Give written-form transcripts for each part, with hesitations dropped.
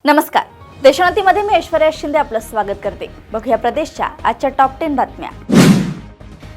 नमस्कार. देशोन्नतीमध्ये मी ऐश्वर्या शिंदे आपलं स्वागत करते. बघूया प्रदेशच्या आजच्या टॉप 10 बातम्या.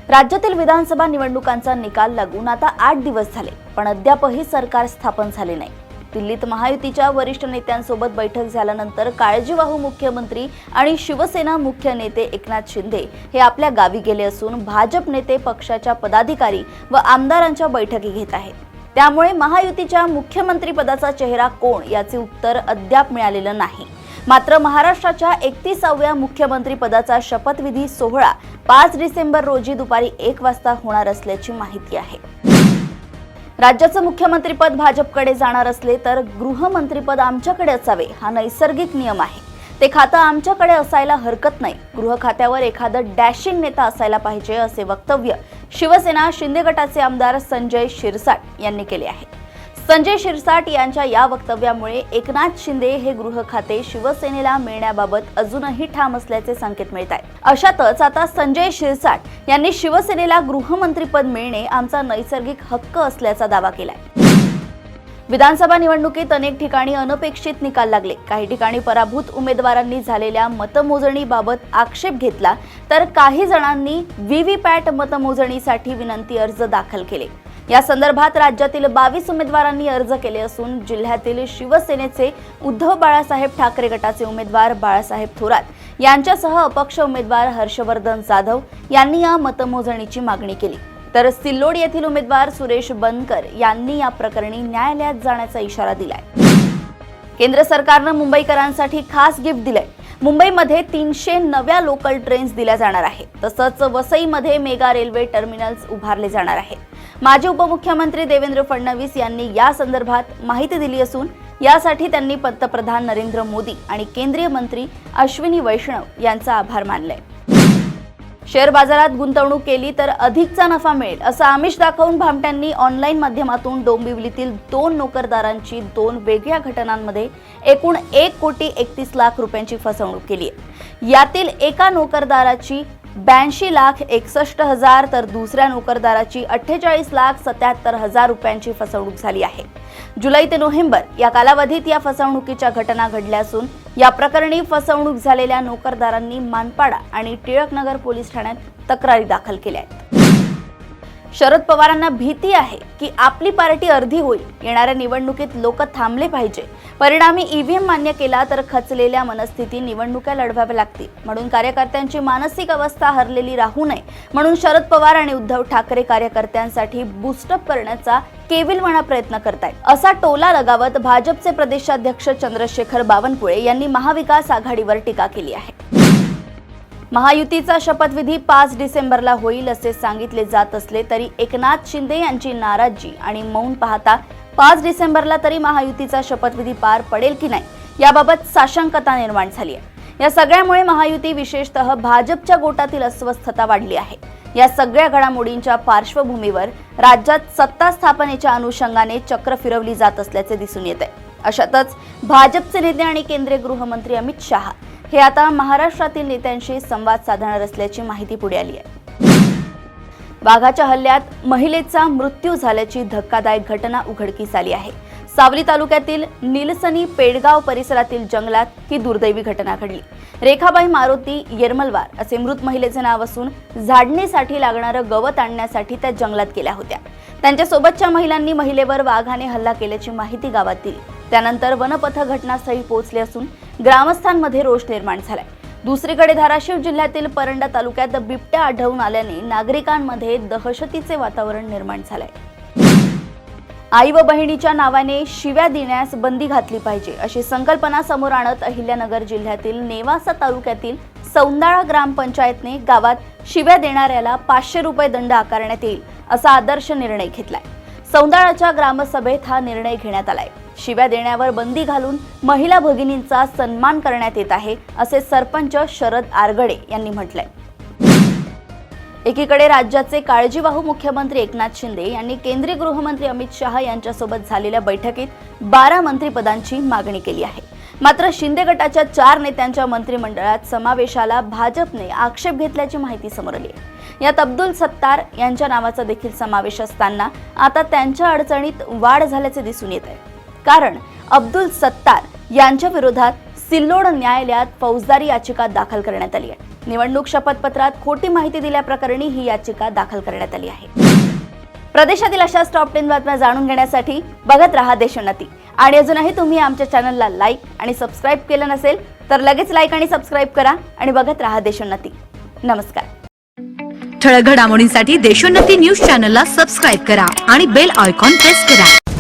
राज्यातील विधानसभा निवडणुकांचा निकाल लागून आता 8 दिवस झाले, पण अद्यापही सरकार स्थापन झाले नाही. दिल्लीत महायुतीच्या वरिष्ठ नेत्यांसोबत बैठक झाल्यानंतर काळजीवाहू मुख्यमंत्री आणि शिवसेना मुख्य नेते एकनाथ शिंदे हे आपल्या गावी गेले असून भाजप नेते पक्षाच्या पदाधिकारी व आमदारांच्या बैठकी घेत आहेत. त्यामुळे महायुतीच्या मुख्यमंत्री पदाचा चेहरा कोण याचे उत्तर अद्याप मिळालेलं नाही. मात्र महाराष्ट्राच्या 31व्या मुख्यमंत्री पदाचा शपथविधी सोहळा 5 डिसेंबर रोजी दुपारी 1 वाजता होणार असल्याची माहिती आहे. राज्याचं मुख्यमंत्रीपद भाजपकडे जाणार असले तर गृहमंत्रीपद आमच्याकडे असावे हा नैसर्गिक नियम आहे. ते खातं आमच्याकडे असायला हरकत नाही. गृह खात्यावर एखादं डॅशिंग नेता असायला पाहिजे असे वक्तव्य शिवसेना शिंदे गटाचे आमदार संजय शिरसाट यांनी केले आहे. संजय शिरसाट यांच्या या वक्तव्यामुळे एकनाथ शिंदे हे गृह खाते शिवसेनेला मिळण्याबाबत अजूनही ठाम असल्याचे संकेत मिळत आहेत. अशातच आता संजय शिरसाट यांनी शिवसेनेला गृहमंत्रीपद मिळणे आमचा नैसर्गिक हक्क असल्याचा दावा केलाय. विधानसभा निवडणुकीत अनेक ठिकाणी अनपेक्षित निकाल लागले. काही ठिकाणी पराभूत उमेदवारांनी झालेल्या मतमोजणीबाबत आक्षेप घेतला, तर काही जणांनी व्हीव्हीपॅट मतमोजणीसाठी विनंती अर्ज दाखल केले. या संदर्भात राज्यातील 22 उमेदवारांनी अर्ज केले असून जिल्ह्यातील शिवसेनेचे उद्धव बाळासाहेब ठाकरे गटाचे उमेदवार बाळासाहेब थोरात यांच्यासह अपक्ष उमेदवार हर्षवर्धन जाधव यांनी या मतमोजणीची मागणी केली. तर सिल्लोड येथील उमेदवार सुरेश बनकर यांनी या प्रकरणी न्यायालयात जाण्याचा इशारा दिलाय. केंद्र सरकारनं मुंबईकरांसाठी खास गिफ्ट दिलंय. मुंबईमध्ये 300 नव्या लोकल ट्रेन्स दिल्या जाणार आहेत. तसंच वसईमध्ये मेगा रेल्वे टर्मिनल्स उभारले जाणार आहेत. माजी उपमुख्यमंत्री देवेंद्र फडणवीस यांनी या संदर्भात माहिती दिली असून यासाठी त्यांनी पंतप्रधान नरेंद्र मोदी आणि केंद्रीय मंत्री अश्विनी वैष्णव यांचा आभार मानलाय. शेअर बाजारात गुंतवणूक केली तर अधिकचा नफा मिळेल असं आमिष दाखवून भामट्यांनी ऑनलाईन माध्यमातून डोंबिवलीतील 2 नोकरदारांची 2 वेगळ्या घटनांमध्ये एकूण 1,31,00,000 रुपयांची फसवणूक केली आहे. यातील एका नोकरदाराची 82,61,000 तर दुसऱ्या नोकरदाराची 48,77,000 रुपयांची फसवणूक झाली आहे. जुलै ते नोव्हेंबर या कालावधीत या फसवणुकीच्या घटना घडल्या असून या प्रकरणी फसवणूक झालेल्या नोकरदारांनी मानपाडा आणि टिळकनगर पोलीस ठाण्यात तक्रारी दाखल केल्या आहेत. शरद पवारांना भीती आहे की आपली पार्टी अर्धी होईल. येणाऱ्या निवडणुकीत लोक थांबले पाहिजे. परिणामी ईव्हीएम मान्य केला तर खचलेल्या मनस्थिती निवडणुका लढवाव्या लागतील. म्हणून कार्यकर्त्यांची मानसिक अवस्था हरलेली राहू नये म्हणून शरद पवार आणि उद्धव ठाकरे कार्यकर्त्यांसाठी बूस्टअप करण्याचा केविलवाणा प्रयत्न करतायत असा टोला लगावत भाजपचे प्रदेशाध्यक्ष चंद्रशेखर बावनकुळे यांनी महाविकास आघाडीवर टीका केली आहे. महायुतीचा शपथविधी 5 डिसेंबरला होईल असे सांगितले जात असले तरी एकनाथ शिंदे यांची नाराजी आणि मौन पाहता 5 डिसेंबरला तरी महायुतीचा शपथविधी पार पडेल की नाही याबाबत साशंकता निर्माण झाली आहे. या सगळ्यामुळे महायुती विशेषतः भाजपच्या गोटातील अस्वस्थता वाढली आहे. या सगळ्या घडामोडींच्या पार्श्वभूमीवर राज्यात सत्ता स्थापनेच्या अनुषंगाने चक्र फिरवली जात असल्याचे दिसून येत आहे. अशातच भाजपचे नेते आणि केंद्रीय गृहमंत्री अमित शहा हे आता महाराष्ट्रातील नेत्यांशी संवाद साधणार असल्याची माहिती पुढे आली आहे. वाघाच्या हल्ल्यात महिलेचा मृत्यू झाल्याची धक्कादायक घटना उघडकीस आली आहे. सावली तालुक्यातील निलसनी पेडगाव परिसरातील जंगलात ही दुर्दैवी घटना घडली. रेखाबाई मारुती येरमलवार असे मृत महिलेचे नाव असून झाडणीसाठी लागणारं गवत आणण्यासाठी त्या जंगलात गेल्या होत्या. त्यांच्यासोबतच्या महिलांनी महिलेवर वाघाने हल्ला केल्याची माहिती गावात दिली. त्यानंतर वनपथक घटनास्थळी पोहोचले असून ग्रामस्थांमध्ये रोष निर्माण झालाय. दुसरीकडे धाराशिव जिल्ह्यातील परंडा तालुक्यात बिबट्या आढळून आल्याने नागरिकांमध्ये दहशतीचे वातावरण निर्माण झालंय. आई व बहिणीच्या नावाने शिव्या देण्यास बंदी घातली पाहिजे अशी संकल्पना समोर आणत अहिल्यानगर जिल्ह्यातील नेवासा तालुक्यातील सौंदाळा ग्रामपंचायतने गावात शिव्या देणाऱ्याला 500 रुपये दंड आकारण्यात येईल असा आदर्श निर्णय घेतलाय. सौंदाळाच्या ग्रामसभेत हा निर्णय घेण्यात आलाय. शिव्या देण्यावर बंदी घालून महिला भगिनींचा सन्मान करण्यात येत आहे असे सरपंच शरद आरगडे यांनी म्हटलंय. एकीकडे राज्याचे काळजीवाहू मुख्यमंत्री एकनाथ शिंदे यांनी केंद्रीय गृहमंत्री अमित शहा यांच्यासोबत झालेल्या बैठकीत 12 मंत्रिपदांची मागणी केली आहे. मात्र शिंदे गटाच्या 4 नेत्यांच्या मंत्रिमंडळात समावेशाला भाजपने आक्षेप घेतल्याची माहिती समोर आली आहे. यात अब्दुल सत्तार यांच्या नावाचा देखील समावेश असताना आता त्यांच्या अडचणीत वाढ झाल्याचे दिसून येत आहे. कारण अब्दुल सत्तार यांच्या विरोधात सिल्लोड न्यायालयात फौजदारी याचिका दाखल करण्यात आली आहे. निवडणूक शपथपत्रात खोटी माहिती दिल्याप्रकरणी ही याचिका दाखल करण्यात आली आहे. प्रदेशातील अशाच टॉप 10 बातम्या जाणून घेण्यासाठी बघत रहा देशोन्नती. आणि अजूनही तुम्ही आमच्या चॅनलला लाईक आणि सबस्क्राईब केलं नसेल तर लगेच लाईक आणि सबस्क्राईब करा आणि बघत रहा देशोन्नती. नमस्कार. ठळक घडामोडींसाठी देशोन्नती न्यूज चॅनलला सबस्क्राईब करा आणि बेल आयकॉन प्रेस करा.